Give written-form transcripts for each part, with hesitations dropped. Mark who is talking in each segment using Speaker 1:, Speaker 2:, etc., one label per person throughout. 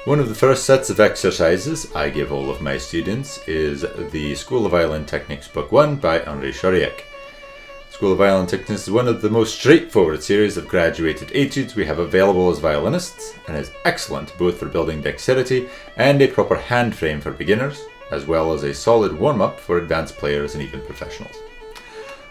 Speaker 1: One of the first sets of exercises I give all of my students is the School of Violin Technics Book 1 by Henry Schradieck. School of Violin Technics is one of the most straightforward series of graduated études we have available as violinists, and is excellent both for building dexterity and a proper hand frame for beginners, as well as a solid warm-up for advanced players and even professionals.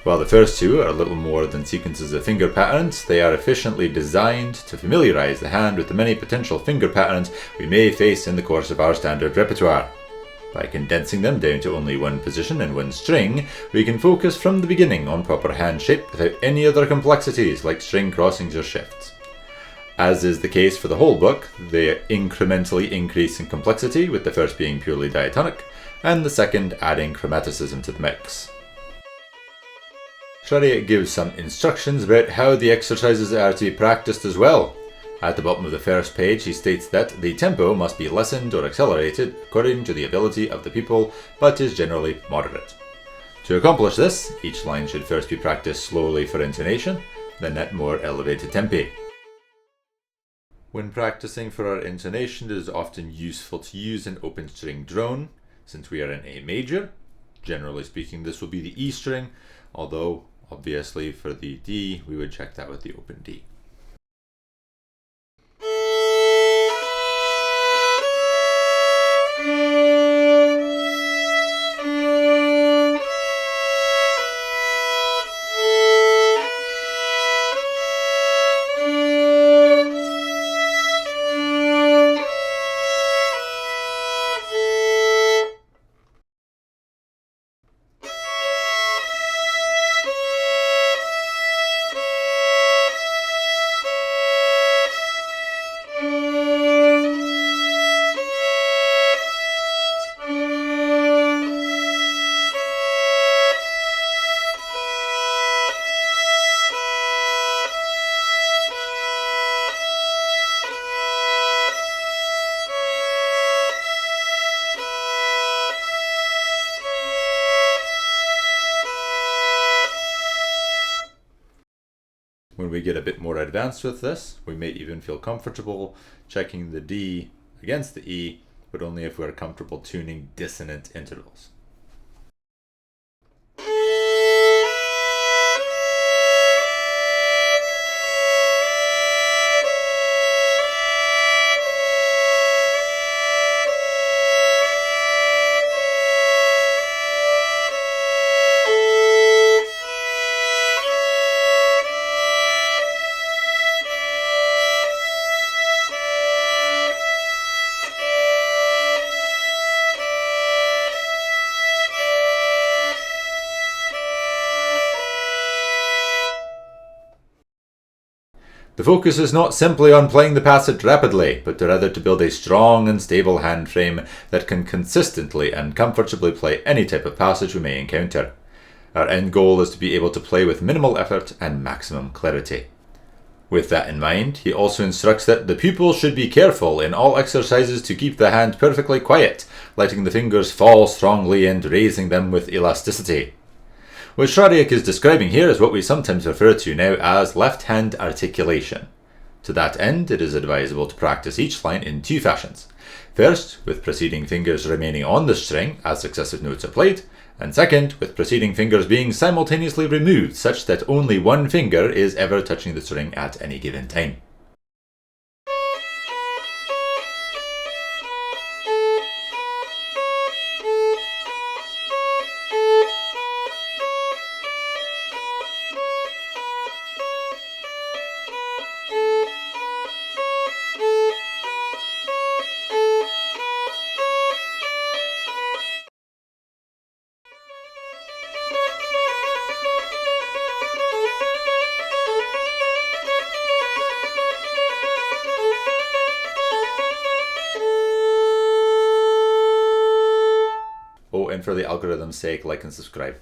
Speaker 1: While the first two are a little more than sequences of finger patterns, they are efficiently designed to familiarise the hand with the many potential finger patterns we may face in the course of our standard repertoire. By condensing them down to only one position and one string, we can focus from the beginning on proper hand shape without any other complexities like string crossings or shifts. As is the case for the whole book, they incrementally increase in complexity, with the first being purely diatonic, and the second adding chromaticism to the mix. Schradieck gives some instructions about how the exercises are to be practiced as well. At the bottom of the first page, he states that the tempo must be lessened or accelerated according to the ability of the pupil, but is generally moderate. To accomplish this, each line should first be practiced slowly for intonation, then at more elevated tempi. When practicing for our intonation, it is often useful to use an open string drone, since we are in A major. Generally speaking, this will be the E string, although obviously for the D, we would check that with the open D. When we get a bit more advanced with this, we may even feel comfortable checking the D against the E, but only if we're comfortable tuning dissonant intervals. The focus is not simply on playing the passage rapidly, but rather to build a strong and stable hand frame that can consistently and comfortably play any type of passage we may encounter. Our end goal is to be able to play with minimal effort and maximum clarity. With that in mind, he also instructs that the pupil should be careful in all exercises to keep the hand perfectly quiet, letting the fingers fall strongly and raising them with elasticity. What Schradieck is describing here is what we sometimes refer to now as left-hand articulation. To that end, it is advisable to practice each line in two fashions. First, with preceding fingers remaining on the string as successive notes are played, and second, with preceding fingers being simultaneously removed such that only one finger is ever touching the string at any given time. Oh, and for the algorithm's sake, like and subscribe.